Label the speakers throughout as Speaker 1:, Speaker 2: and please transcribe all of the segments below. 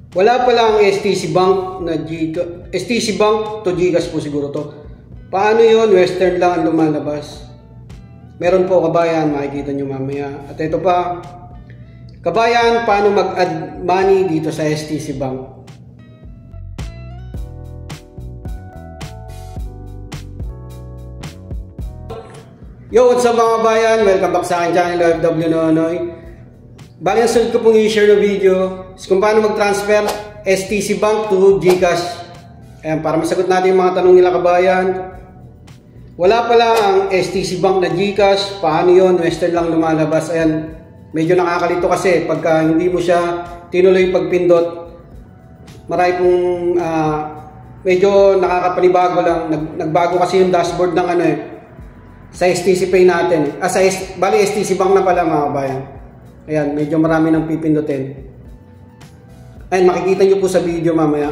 Speaker 1: Wala pala ang STC Bank na STC Bank to GCash po siguro to. Paano yon? Western lang ang lumalabas. Meron po kabayan, makikita nyo mamaya. At ito pa, kabayan, paano mag-add money dito sa STC Bank? Yo, what's up mga kabayan? Welcome back sa aking channel, OFW Nonoy. Bali, ang sunod ko pong i-share na video is kung paano mag-transfer STC Bank to GCash. Ayan, para masagot natin yung mga tanong nila kabayan. Wala pala ang STC Bank na GCash. Paano yun? Western lang lumalabas. Ayan, medyo nakakalito kasi pagka hindi mo siya tinuloy pagpindot. Marami pong medyo nakakapanibago lang. Nagbago kasi yung dashboard ng sa STC Pay natin. Bali STC Bank na pala mga kabayan. Ayan, medyo marami nang pipindutin. Ayan, makikita nyo po sa video mamaya.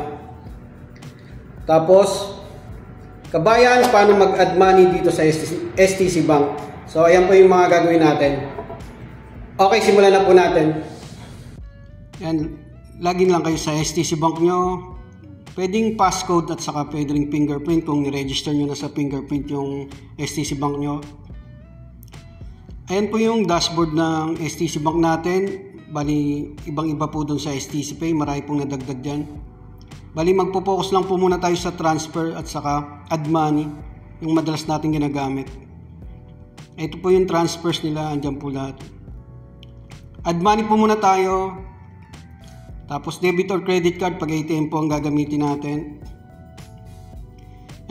Speaker 1: Tapos, kabayan, paano mag-add money dito sa STC Bank? So, ayan po yung mga gagawin natin. Okay, simulan na po natin. Ayan, login lang kayo sa STC Bank nyo. Pwedeng passcode at saka pwedeng fingerprint kung ni-register nyo na sa fingerprint yung STC Bank nyo. Ayan po yung dashboard ng STC Bank natin. Bali, ibang-iba po dun sa STC Pay. Marami pong nadagdag dyan. Bali, magpo-focus lang po muna tayo sa transfer at saka add money. Yung madalas natin ginagamit. Ito po yung transfers nila. Andyan po lahat. Add money po muna tayo. Tapos debit or credit card pag ATM po ang gagamitin natin.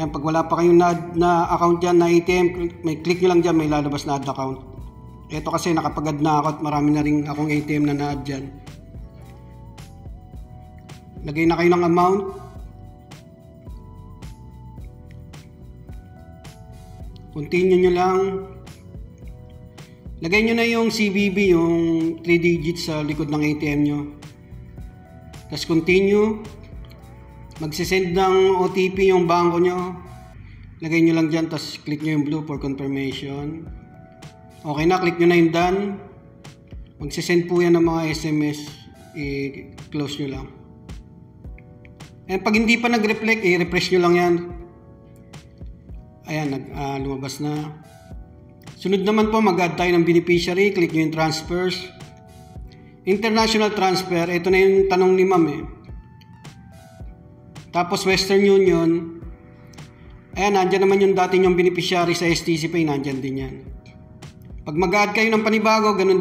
Speaker 1: Ayan, pag wala pa kayong na account dyan na ATM, may click nyo lang dyan, may lalabas na add account. Ito kasi nakapag-add na ako at marami na rin akong ATM na na-add dyan. Lagay na kayo ng amount. Continue nyo lang. Lagay nyo na yung CVV, yung 3 digits sa likod ng ATM nyo. Tapos continue. Magsisend ng OTP yung bangko nyo. Lagay nyo lang dyan, tapos click nyo yung blue for confirmation. Okay na, click nyo na yung done. Magsisend po yan ng mga SMS. I-close nyo lang. And pag hindi pa nag-reflect, i-refresh nyo lang yan. Ayan, lumabas na. Sunod naman po, mag-add tayo ng beneficiary. Click nyo yung transfers. International transfer, ito na yung tanong ni ma'am Tapos Western Union, ayan, nandyan naman yung dati yung beneficiary sa STC Pay, nandyan din yan. Pag mag-add kayo ng panibago, ganun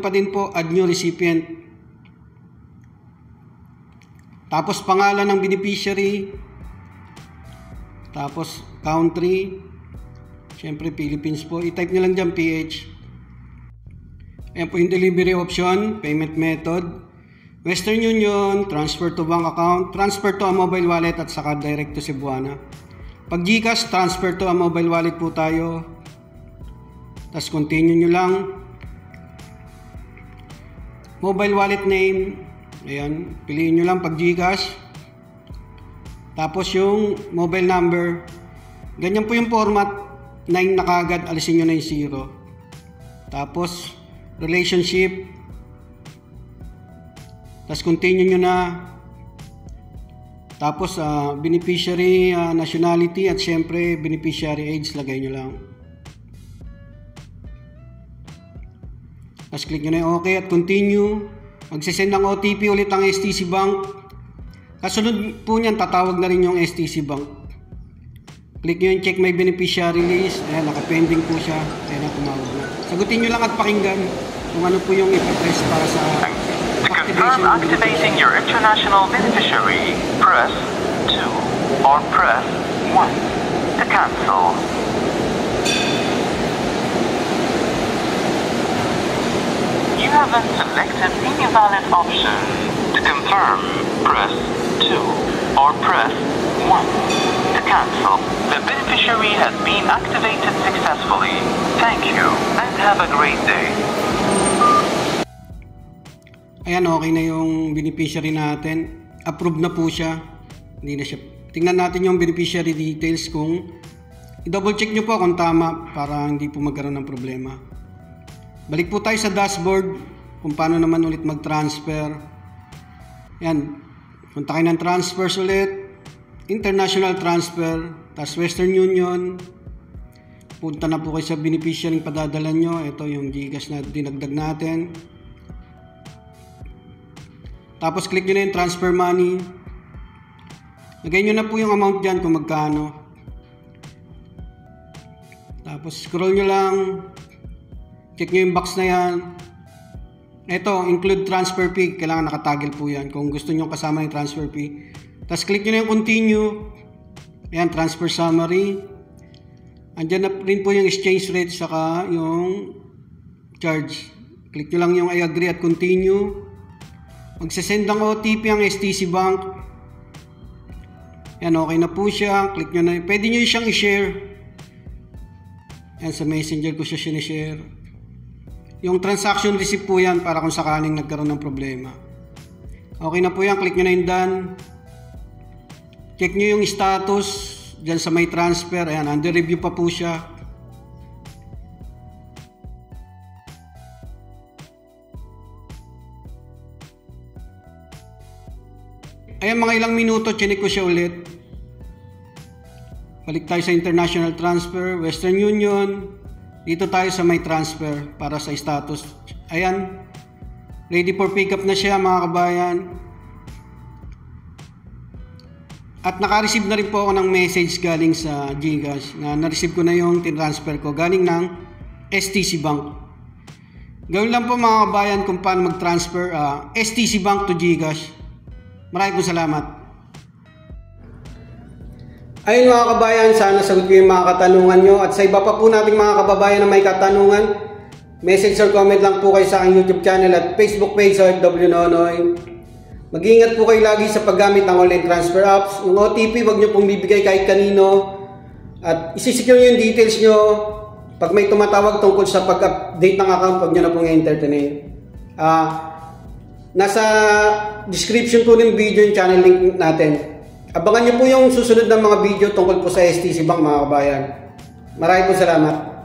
Speaker 1: pa din po, add new recipient. Tapos pangalan ng beneficiary. Tapos country. Siyempre Philippines po, i-type nyo lang dyan PH. Ayan po yung delivery option, payment method, Western Union, transfer to bank account, transfer to a mobile wallet at saka direct to Cebuana. Pag GCash, transfer to a mobile wallet po tayo. Tapos continue nyo lang. Mobile wallet name, ayan, piliin nyo lang pag GCash. Tapos yung mobile number, ganyan po yung format, 9 na kagad, alisin nyo na yung 0. Tapos relationship, tapos continue nyo na. Tapos beneficiary nationality at syempre beneficiary age, lagay nyo lang. Tapos click nyo na yung OK at continue. Magsisend ng OTP ulit ang STC Bank. Kasunod po niyan, tatawag na rin yung STC Bank. Click nyo yung check my beneficiary list. Ayan, naka-pending po siya. Ayan na, tumawag na. Sagutin nyo lang at pakinggan kung ano po yung ipapress para sa
Speaker 2: to confirm activating your international beneficiary, press 2 or press 1 to cancel. You haven't selected any valid option. To confirm, press 2 or press 1 to cancel. The beneficiary has been activated successfully. Thank you and have a great day.
Speaker 1: Ayan, okay na yung beneficiary natin. Approved na po siya. Hindi na siya. Tingnan natin yung beneficiary details kung i-double check nyo po kung tama para hindi po magkaroon ng problema. Balik po tayo sa dashboard kung paano naman ulit mag-transfer. Ayan. Punta kayo ng transfers ulit, international transfer, tas Western Union. Punta na po kayo sa beneficiary padadala nyo. Ito yung GCash na dinagdag natin. Tapos click nyo na yung transfer money. Lagay nyo na po yung amount dyan kung magkano. Tapos scroll nyo lang. Check nyo yung box na yan. Ito, include transfer fee. Kailangan nakatagil po yan kung gusto nyo kasama yung transfer fee. Tapos click nyo na yung continue. Ayan, transfer summary. Andyan na rin po yung exchange rate saka yung charge. Click nyo lang yung I agree at continue. Magsasend ng OTP ang STC Bank. Ayan, okay na po siya. Click nyo na. Pwede nyo siyang i-share. Ayan, sa messenger ko siya sinishare. Yung transaction receipt po yan para kung sakaling nagkaroon ng problema. Okay na po yan. Click nyo na yung done. Check nyo yung status dyan sa may transfer. Ayan, under review pa po siya. Ayan, mga ilang minuto, chinik ko siya ulit. Balik tayo sa international transfer, Western Union. Dito tayo sa may transfer para sa status. Ayan, ready for pickup na siya mga kabayan. At naka-receive na rin po ako ng message galing sa GCash na na-receive ko na yung tinransfer ko galing ng STC Bank. Gawin lang po mga kabayan kung paano mag-transfer STC Bank to GCash. Maraming salamat. Ayun mga kabayan, sana sagot ko yung mga katanungan nyo. At sa iba pa po nating mga kababayan na may katanungan, message or comment lang po kayo sa aking YouTube channel at Facebook page sa OFW Nonoy. Mag-iingat po kayo lagi sa paggamit ng online transfer apps. Yung OTP, wag nyo pong bibigay kahit kanino. At isisecure nyo yung details nyo. Pag may tumatawag tungkol sa pag-update ng account, wag nyo na pong i-entertain. Nasa description po ng video yung channel link natin. Abangan niyo po yung susunod na mga video tungkol po sa STC Bank mga kabayan. Maraming po salamat.